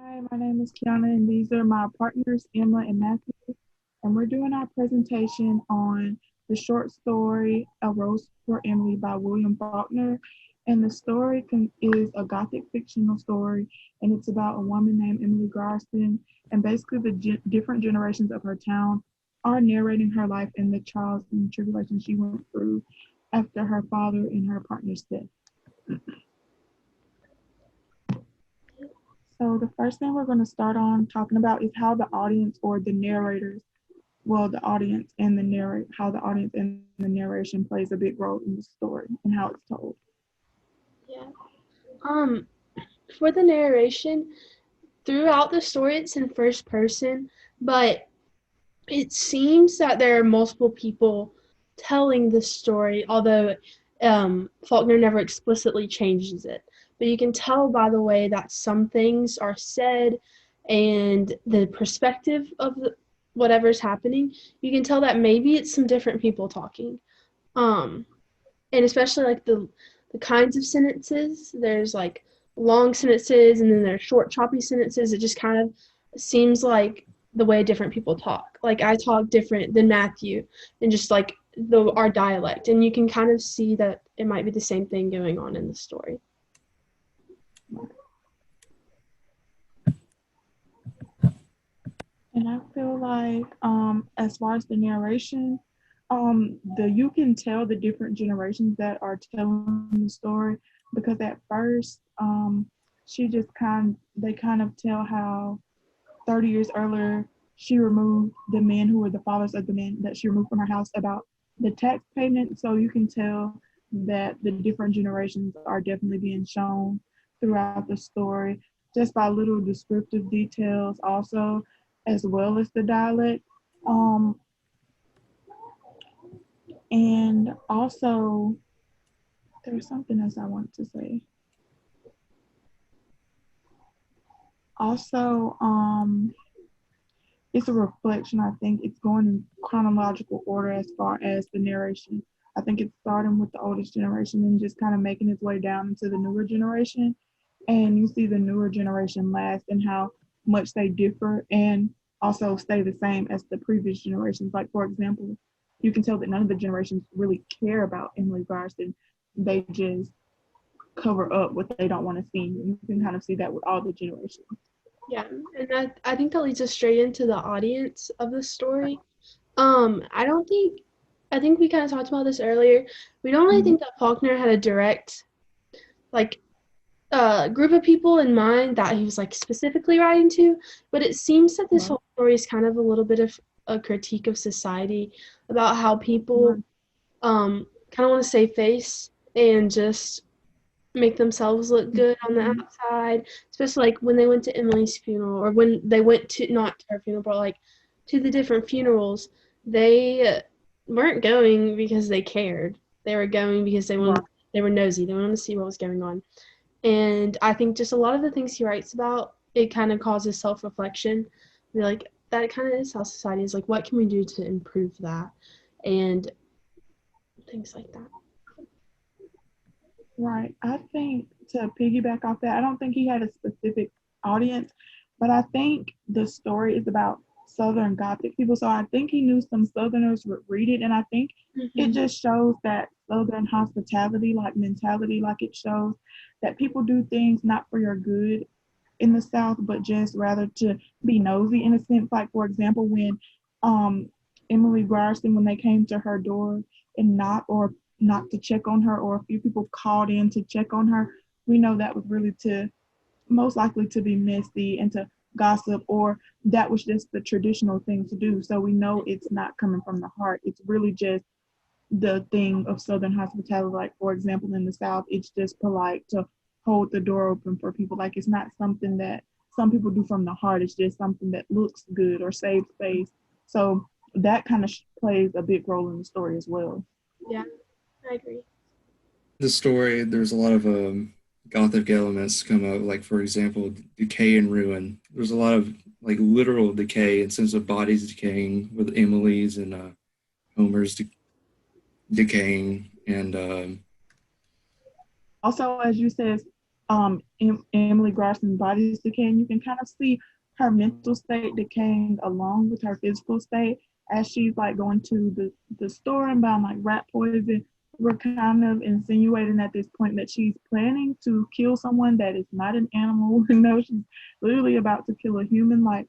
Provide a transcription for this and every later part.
Hi, my name is Kiana, and these are my partners, Emma and Matthew. And we're doing our presentation on the short story A Rose for Emily by William Faulkner. And the story is a Gothic fictional story, and it's about a woman named Emily Grierson. And basically, the different generations of her town are narrating her life and the trials and tribulations she went through after her father and her partner's death. So the first thing we're going to start on talking about is how the audience or the narrators, well, the audience and the narrate, how the audience and the narration plays a big role in the story and how it's told. Yeah. Um, for the narration, throughout the story, it's in first person, but it seems that there are multiple people telling the story, although Faulkner never explicitly changes it. But you can tell by the way that some things are said and the perspective of whatever's happening, you can tell that maybe it's some different people talking. Um, and especially like the kinds of sentences. There's like long sentences and then there's short choppy sentences. It just kind of seems like the way different people talk. Like I talk different than Matthew and just like our dialect, and you can kind of see that it might be the same thing going on in the story. And I feel like, as far as the narration, the you can tell the different generations that are telling the story because at first, she just they kind of tell how 30 years earlier she removed the men who were the fathers of the men that she removed from her house about the tax payment. So you can tell that the different generations are definitely being shown throughout the story just by little descriptive details also as well as the dialect. Um, and also, there was something else I wanted to say. Also, it's a reflection. I think it's going in chronological order as far as the narration. I think it's starting with the oldest generation and just kind of making its way down into the newer generation. And you see the newer generation last and how much they differ and also stay the same as the previous generations. Like, for example, you can tell that none of the generations really care about Emily Garson. They just cover up what they don't want to see. You can kind of see that with all the generations. Yeah, and I think that leads us straight into the audience of the story. I don't think I think we kind of talked about this earlier. We don't really Mm-hmm. think that Faulkner had a direct like group of people in mind that he was like specifically writing to, but it seems that this Right. whole story is kind of a little bit of a critique of society about how people Right. kind of want to save face and just make themselves look good on the Mm-hmm. outside, especially like when they went to Emily's funeral or when they went to not to her funeral, but like to the different funerals. They weren't going because they cared. They were going because Right. they were nosy. They wanted to see what was going on. And I think just a lot of the things he writes about, it kind of causes self reflection. Like, that kind of is how society is. Like, what can we do to improve that? And things like that. Right. I think to piggyback off that, I don't think he had a specific audience, but I think the story is about Southern Gothic people. So I think he knew some Southerners would read it. And I think it Mm-hmm. just shows that Southern hospitality, like mentality, like it shows that people do things not for your good in the South, but just rather to be nosy in a sense. Like, for example, when um, Emily Grierson, when they came to her door and knocked to check on her, or a few people called in to check on her, we know that was really to most likely to be messy and to gossip, or that was just the traditional thing to do. So we know it's not coming from the heart. It's really just the thing of Southern hospitality. Like, for example, in the South, it's just polite to hold the door open for people. Like, it's not something that some people do from the heart. It's just something that looks good or saves face. So that kind of plays a big role in the story as well. Yeah, I agree. The story, there's a lot of gothic elements come up, like for example, decay and ruin. There's a lot of like literal decay and sense of bodies decaying with Emily's and Homer's decaying, and Also, as you said, Emily Garson's body is decaying, you can kind of see her mental state decaying along with her physical state as she's like going to the store and buying like rat poison. We're kind of insinuating at this point that she's planning to kill someone that is not an animal. No, she's literally about to kill a human. Like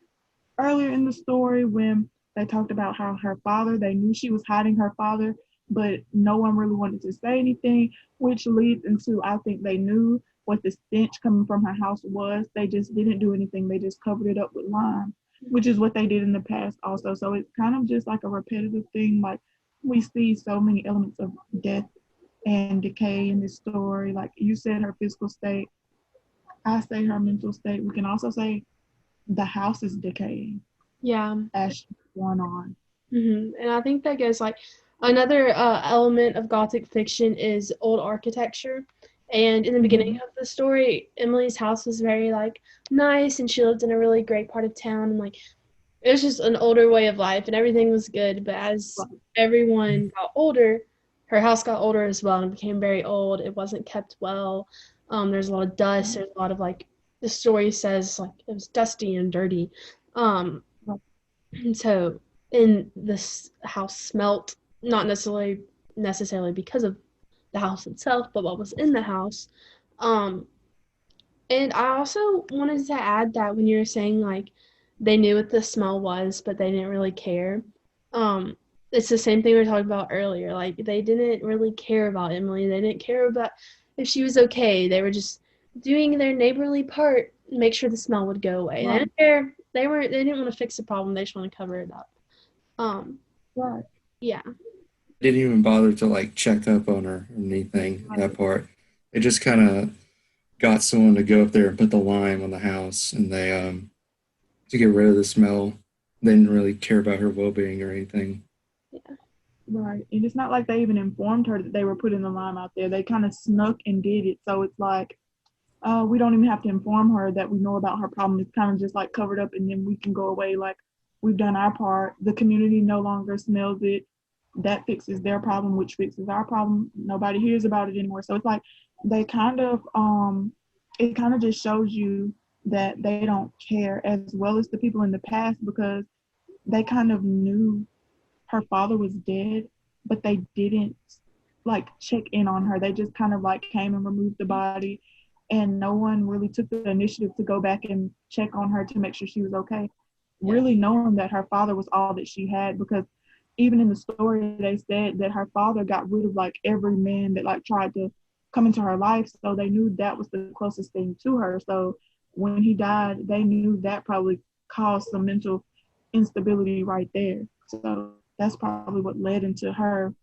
earlier in the story, when they talked about how her father, they knew she was hiding her father, but no one really wanted to say anything, which leads into, I think they knew what the stench coming from her house was. They just didn't do anything. They just covered it up with lime, which is what they did in the past also. So it's kind of just like a repetitive thing. Like we see so many elements of death and decay in this story. Like you said, her physical state. I say her mental state. We can also say the house is decaying Yeah. as she's going on. And I think that goes like another element of Gothic fiction is old architecture. And in the beginning of the story, Emily's house was very like nice, and she lived in a really great part of town, and like it was just an older way of life, and everything was good. But as everyone got older, her house got older as well, and became very old. It wasn't kept well. There's a lot of dust. There's a lot of like the story says like it was dusty and dirty. And so in this house smelt, not necessarily because of the house itself, but what was in the house. And I also wanted to add that when you're saying like they knew what the smell was, but they didn't really care. It's the same thing we were talking about earlier. Like they didn't really care about Emily. They didn't care about if she was okay. They were just doing their neighborly part, make sure the smell would go away. They didn't care. They didn't want to fix the problem. They just want to cover it up. Right. Yeah. Didn't even bother to like check up on her or anything. That part. They just kind of got someone to go up there and put the lime on the house, and they to get rid of the smell. They didn't really care about her well being or anything. Yeah. Right. And it's not like they even informed her that they were putting the lime out there. They kind of snuck and did it. So it's like, we don't even have to inform her that we know about her problem. It's kind of just like covered up, and then we can go away. Like we've done our part. The community no longer smells it. That fixes their problem, which fixes our problem. Nobody hears about it anymore. So it's like they kind of it kind of just shows you that they don't care as well as the people in the past, because they kind of knew her father was dead, but they didn't like check in on her. They just kind of like came and removed the body, and no one really took the initiative to go back and check on her to make sure she was okay, really knowing that her father was all that she had. Because even in the story they said that her father got rid of like every man that like tried to come into her life, so they knew that was the closest thing to her. So when he died, they knew that probably caused some mental instability right there. So that's probably what led into her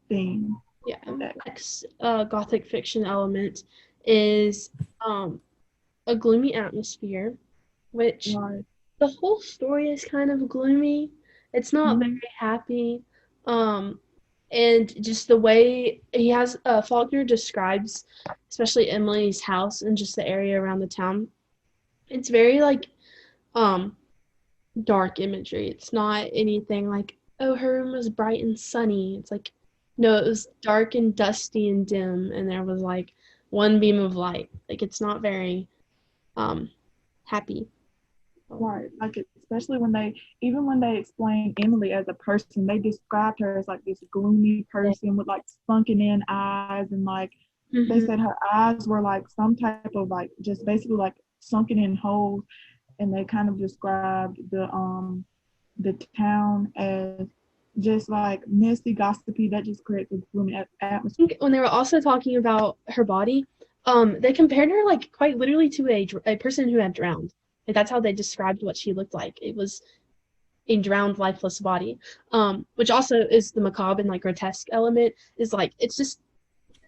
thing. Yeah. Next Gothic fiction element is a gloomy atmosphere, which Right. the whole story is kind of gloomy. It's not very happy. And just the way he has Faulkner describes, especially Emily's house and just the area around the town, it's very like dark imagery. It's not anything like, oh, her room was bright and sunny. It's like, no, it was dark and dusty and dim, and there was like one beam of light. Like it's not very happy. Right. Like especially when they explain Emily as a person, they described her as like this gloomy person with like sunken in eyes, and like they said her eyes were like some type of like just basically like sunken in holes, and they kind of described the town as just like messy, gossipy. That just creates a gloomy atmosphere. When they were also talking about her body, they compared her like quite literally to a person who had drowned. Like that's how they described what she looked like. It was a drowned, lifeless body, which also is the macabre and like grotesque element. Is like it's just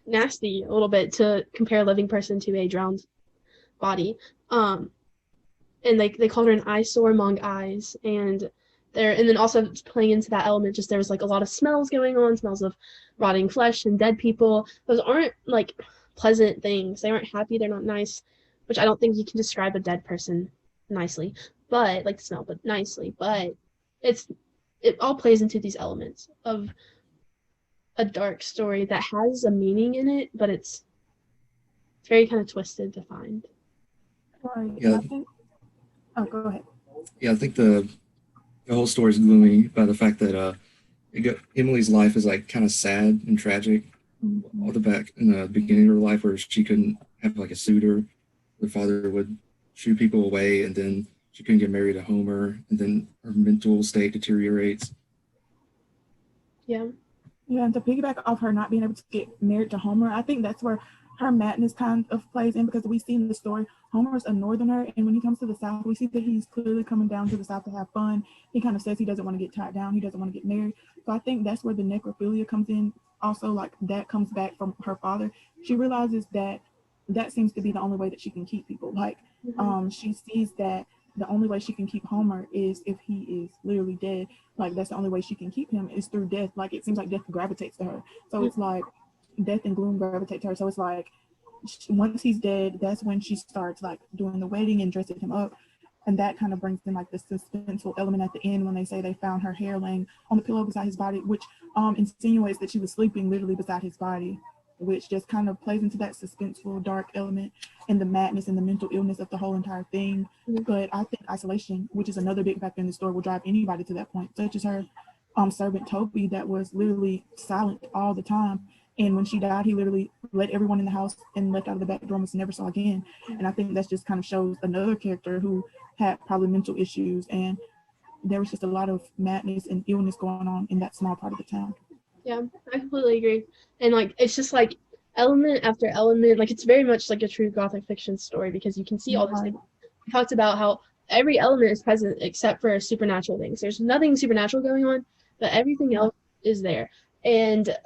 nasty a little bit to compare a living person to a drowned body. And they called her an eyesore among eyes, and then also playing into that element, just there was like a lot of smells going on, smells of rotting flesh and dead people. Those aren't like pleasant things. They aren't happy. They're not nice, which I don't think you can describe a dead person nicely, but like the smell, but nicely. But it all plays into these elements of a dark story that has a meaning in it, but it's it's very kind of twisted to find. Right. Yeah. And I think, oh, go ahead. Yeah, I think the whole story is gloomy by the fact that Emily's life is like kind of sad and tragic. Mhm. All the back in the beginning of her life where she couldn't have like a suitor. Her father would shoo people away, and then she couldn't get married to Homer, and then her mental state deteriorates. Yeah. Yeah, and to piggyback off her not being able to get married to Homer, I think that's where her madness kind of plays in, because we see in the story Homer's a northerner, and when he comes to the South, we see that he's clearly coming down to the South to have fun. He kind of says he doesn't want to get tied down, he doesn't want to get married. So I think that's where the necrophilia comes in. Also, like that comes back from her father. She realizes that that seems to be the only way that she can keep people. Like, she sees that the only way she can keep Homer is if he is literally dead. Like, that's the only way she can keep him is through death. Like, it seems like death gravitates to her. So it's like death and gloom gravitate to her. So it's like once he's dead, that's when she starts like doing the wedding and dressing him up. And that kind of brings in like the suspenseful element at the end when they say they found her hair laying on the pillow beside his body, which insinuates that she was sleeping literally beside his body, which just kind of plays into that suspenseful dark element and the madness and the mental illness of the whole entire thing. But I think isolation, which is another big factor in the story, will drive anybody to that point, such as her servant Toby, that was literally silent all the time. And when she died, he literally let everyone in the house and left out of the back door and was never saw again. And I think that just kind of shows another character who had probably mental issues, and there was just a lot of madness and illness going on in that small part of the town. Yeah, I completely agree. And like it's just like element after element, like it's very much like a true gothic fiction story because you can see all this things. We talked about how every element is present except for supernatural things. There's nothing supernatural going on, but everything else is there. And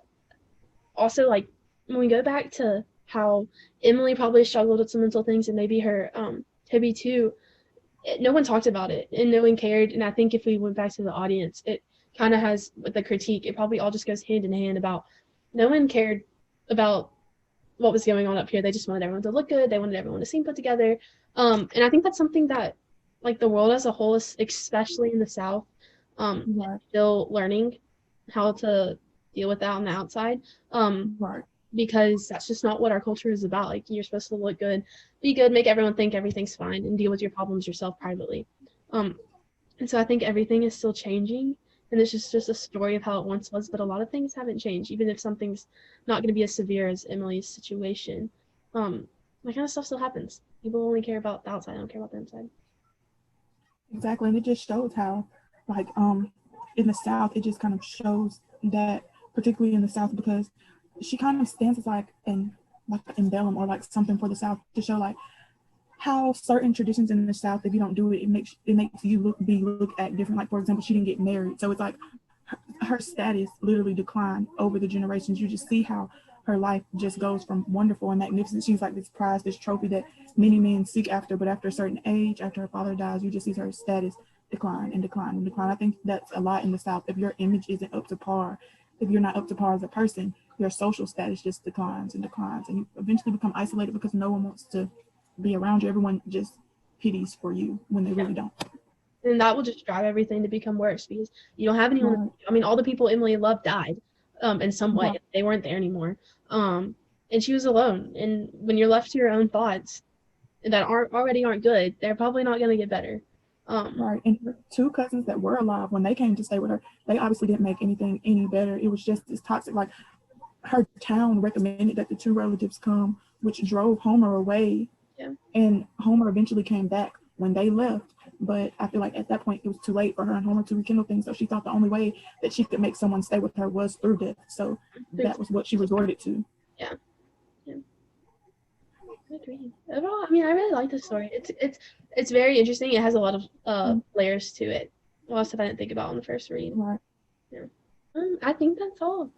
also like when we go back to how Emily probably struggled with some mental things and maybe her Toby too, no one talked about it and no one cared. And I think if we went back to the audience, it kind of has with the critique, it probably all just goes hand in hand about no one cared about what was going on up here. They just wanted everyone to look good. They wanted everyone to seem put together. And I think that's something that like the world as a whole, especially in the South, still learning how to deal with that on the outside. Because that's just not what our culture is about. Like you're supposed to look good, be good, make everyone think everything's fine, and deal with your problems yourself privately. And so I think everything is still changing, and this is just a story of how it once was. But a lot of things haven't changed, even if something's not going to be as severe as Emily's situation. That kind of stuff still happens. People only care about the outside, don't care about the inside. Exactly, and it just shows how, like, in the South, it just kind of shows that, particularly in the South, because she kind of stands as like an emblem or like something for the South to show like how certain traditions in the South, if you don't do it, it makes you looked at different. Like, for example, she didn't get married, so it's like her status literally declined over the generations. You just see how her life just goes from wonderful and magnificent. She's like this prize, this trophy that many men seek after, but after a certain age, after her father dies, you just see her status decline and decline and decline. I think that's a lot in the South. If your image isn't up to par, if you're not up to par as a person, your social status just declines and declines, and you eventually become isolated because no one wants to be around you. Everyone just pities for you when they really don't. And that will just drive everything to become worse because you don't have anyone. Right. I mean, all the people Emily loved died in some way. Right. They weren't there anymore. And she was alone. And when you're left to your own thoughts that aren't good, they're probably not going to get better. Right. And her two cousins that were alive, when they came to stay with her, they obviously didn't make anything any better. It was just as toxic. Like, her town recommended that the two relatives come, which drove Homer away. Yeah. And Homer eventually came back when they left. But I feel like at that point it was too late for her and Homer to rekindle things. So she thought the only way that she could make someone stay with her was through death. So that was what she resorted to. Yeah. I agree. Overall, I mean, I really like this story. It's very interesting. It has a lot of layers to it. A lot of stuff I didn't think about on the first read. Right. Yeah. I think that's all.